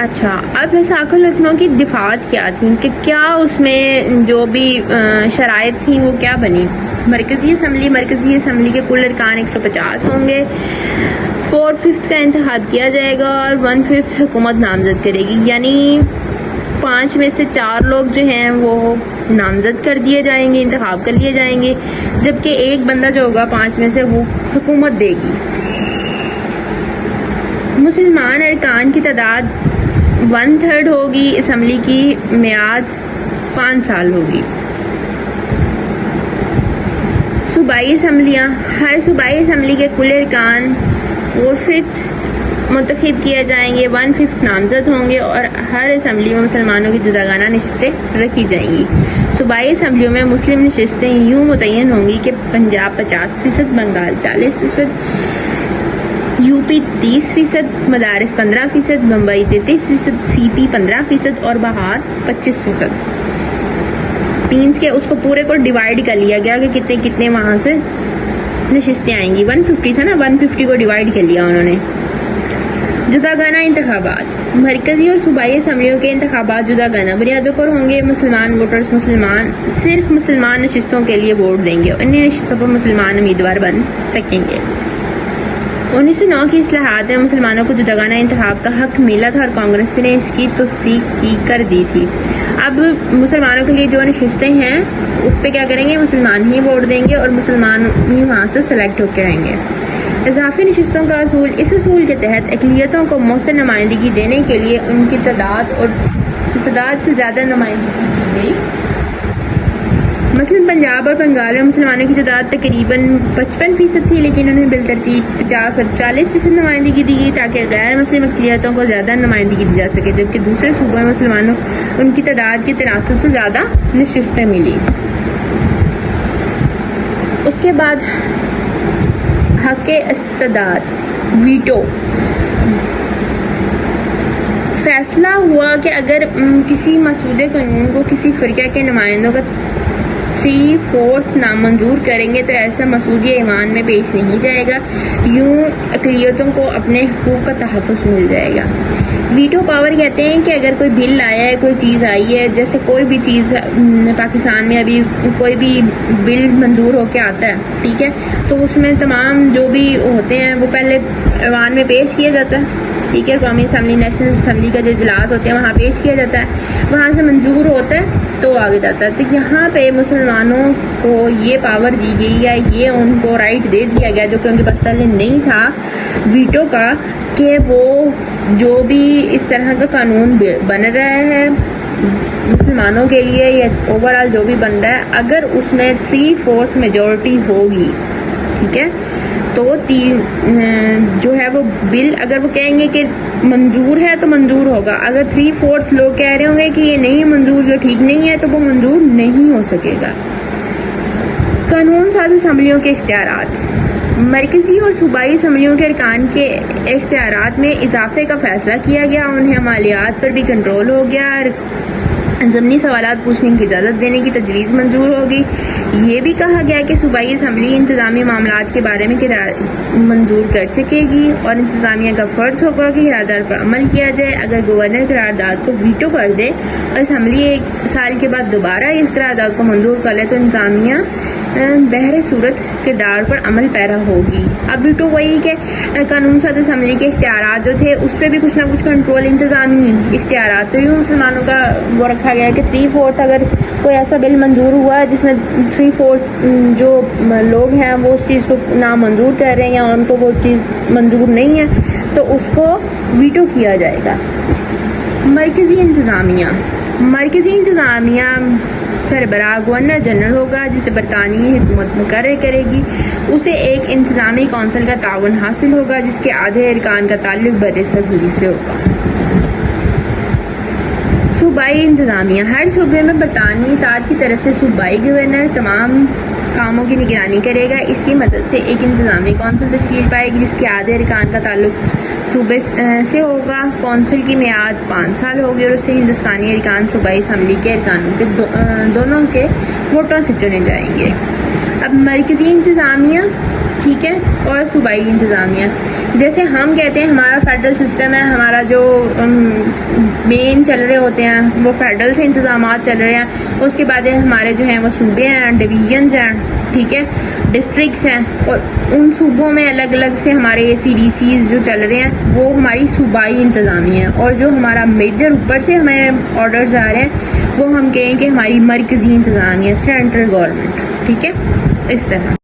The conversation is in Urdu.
اچھا، اب ساکن لکھنؤ کی دفعات کیا تھیں کہ کیا اس میں جو بھی شرائط تھیں وہ کیا بنی؟ مرکزی اسمبلی کے کل ارکان 150 ہوں گے، 4/5 کا انتخاب کیا جائے گا اور 1/5 حکومت نامزد کرے گی، یعنی 5 میں سے 4 لوگ جو ہیں وہ نامزد کر دیے جائیں گے، انتخاب کر لیے جائیں گے، جبکہ ایک بندہ جو ہوگا 5 میں سے وہ حکومت دے گی۔ مسلمان ارکان کی تعداد 1/3 ہوگی، اسمبلی کی میعاد 5 سال ہوگی۔ صوبائی اسمبلیاں، ہر صوبائی اسمبلی کے کل ارکان 4/5 منتخب کیے جائیں گے، 1/5 نامزد ہوں گے اور ہر اسمبلی میں مسلمانوں کی جداگانہ نشستیں رکھی جائیں گی۔ صوبائی اسمبلیوں میں مسلم نشستیں یوں متعین ہوں گی کہ پنجاب 50%، بنگال 40%، یو پی 30%، مدارس 15%، بمبئی 33%، سی پی 15% اور بہار 25%۔ مینس کہ اس کو پورے کو ڈیوائڈ کر لیا گیا کہ کتنے وہاں سے نشستیں آئیں گی۔ 150 تھا نا، 150 کو ڈیوائڈ کر لیا انہوں نے۔ جداگانہ انتخابات، مرکزی اور صوبائی اسمبلیوں کے انتخابات جداگانہ بنیادوں پر ہوں گے۔ مسلمان ووٹرز صرف مسلمان نشستوں کے لیے ووٹ دیں گے اور انہیں نشستوں پر مسلمان امیدوار بن سکیں گے۔ 1909 کی اصلاحات میں مسلمانوں کو جداگانہ انتخاب کا حق ملا تھا اور کانگریس نے اس کی توثیق کر دی تھی۔ اب مسلمانوں کے لیے جو نشستیں ہیں اس پہ کیا کریں گے؟ مسلمان ہی ووٹ دیں گے اور مسلمان ہی وہاں سے سلیکٹ ہو کے آئیں گے۔ اضافی نشستوں کا اصول، اس اصول کے تحت اقلیتوں کو مؤثر نمائندگی دینے کے لیے ان کی تعداد سے زیادہ نمائندگی کی گئی۔ مثلاً پنجاب اور بنگال میں مسلمانوں کی تعداد تقریباً 55% تھی، لیکن انہیں بالترتیب 50 اور 40% نمائندگی دی گئی تاکہ غیر مسلم اقلیتوں کو زیادہ نمائندگی دی جا سکے، جبکہ دوسرے صوبوں میں مسلمانوں ان کی تعداد کے تناسب سے زیادہ نشستیں ملی۔ اس کے بعد حق استداد، ویٹو۔ فیصلہ ہوا کہ اگر کسی مسودہ قانون کو کسی فرقہ کے نمائندوں کا 3/4 نامنظور کریں گے تو ایسا مسودہ ایوان میں پیش نہیں جائے گا، یوں اقلیتوں کو اپنے حقوق کا تحفظ مل جائے گا۔ ویٹو پاور کہتے ہیں کہ اگر کوئی بل آیا ہے، کوئی چیز آئی ہے، جیسے کوئی بھی چیز پاکستان میں ابھی کوئی بھی بل منظور ہو کے آتا ہے، ٹھیک ہے، تو اس میں تمام جو بھی ہوتے ہیں وہ پہلے ایوان میں پیش کیا جاتا ہے، ٹھیک ہے، قومی اسمبلی، نیشنل اسمبلی کا جو اجلاس ہوتے ہیں وہاں پیش کیا جاتا ہے، وہاں سے منظور ہوتا ہے تو آگے جاتا ہے۔ تو یہاں پہ مسلمانوں کو یہ پاور دی گئی ہے، یہ ان کو رائٹ دے دیا گیا جو کہ ان کے پاس پہلے نہیں تھا ویٹو کا، کہ وہ جو بھی اس طرح کا قانون بن رہا ہے مسلمانوں کے لیے یا اوور آل جو بھی بن رہا ہے، اگر اس میں 3/4 میجورٹی ہوگی، ٹھیک ہے، تو جو ہے وہ بل اگر وہ کہیں گے کہ منظور ہے تو منظور ہوگا، اگر 3/4 لوگ کہہ رہے ہوں گے کہ یہ نہیں منظور، یہ ٹھیک نہیں ہے، تو وہ منظور نہیں ہو سکے گا۔ قانون ساز اسمبلیوں کے اختیارات، مرکزی اور صوبائی اسمبلیوں کے ارکان کے اختیارات میں اضافے کا فیصلہ کیا گیا، انہیں مالیات پر بھی کنٹرول ہو گیا، ضمنی سوالات پوچھنے کی اجازت دینے کی تجویز منظور ہوگی۔ یہ بھی کہا گیا کہ صوبائی اسمبلی انتظامی معاملات کے بارے میں منظور کر سکے گی اور انتظامیہ کا فرض ہوگا کہ قرارداد پر عمل کیا جائے۔ اگر گورنر قرارداد کو ویٹو کر دے اور اسمبلی 1 سال کے بعد دوبارہ اس قرارداد کو منظور کر لے تو انتظامیہ بہر صورت کردار پر عمل پیرا ہوگی۔ اب ویٹو وہی کہ قانون ساز اسمبلی کے اختیارات جو تھے اس پہ بھی کچھ نہ کچھ کنٹرول، انتظامی اختیارات، تو یوں مسلمانوں کا وہ رکھا گیا کہ 3/4 اگر کوئی ایسا بل منظور ہوا ہے جس میں 3/4 جو لوگ ہیں وہ اس چیز کو نامنظور کر رہے ہیں یا ان کو وہ چیز منظور نہیں ہے تو اس کو ویٹو کیا جائے گا۔ مرکزی انتظامیہ سربراہ گورنر جنرل ہوگا جسے برطانوی حکومت مقرر کرے گی، اسے ایک انتظامی کونسل کا تعاون حاصل ہوگا جس کے آدھے ارکان کا تعلق برصغیر سے ہوگا۔ صوبائی انتظامیہ، ہر صوبے میں برطانوی تاج کی طرف سے صوبائی گورنر تمام کاموں کی نگرانی کرے گا، اس کی مدد سے ایک انتظامی کونسل تشکیل پائے گی جس کے آدھے ارکان کا تعلق صوبے سے ہوگا۔ کونسل کی میعاد 5 سال ہوگی اور اسے ہندوستانی ارکان صوبائی اسمبلی کے ارکانوں کے دونوں کے ووٹوں سے چنے جائیں گے۔ اب مرکزی انتظامیہ، ٹھیک ہے، اور صوبائی انتظامیہ، جیسے ہم کہتے ہیں ہمارا فیڈرل سسٹم ہے، ہمارا جو مین چل رہے ہوتے ہیں وہ فیڈرل سے انتظامات چل رہے ہیں، اس کے بعد ہمارے جو ہیں وہ صوبے ہیں، ڈویژنز ہیں، ٹھیک ہے، ڈسٹرکٹس ہیں، اور ان صوبوں میں الگ الگ سے ہمارے CDCs جو چل رہے ہیں وہ ہماری صوبائی انتظامیہ ہیں، اور جو ہمارا میجر اوپر سے ہمیں آرڈرز آ رہے ہیں وہ ہم کہیں کہ ہماری مرکزی انتظامیہ، سینٹرل گورنمنٹ، ٹھیک ہے، اس طرح.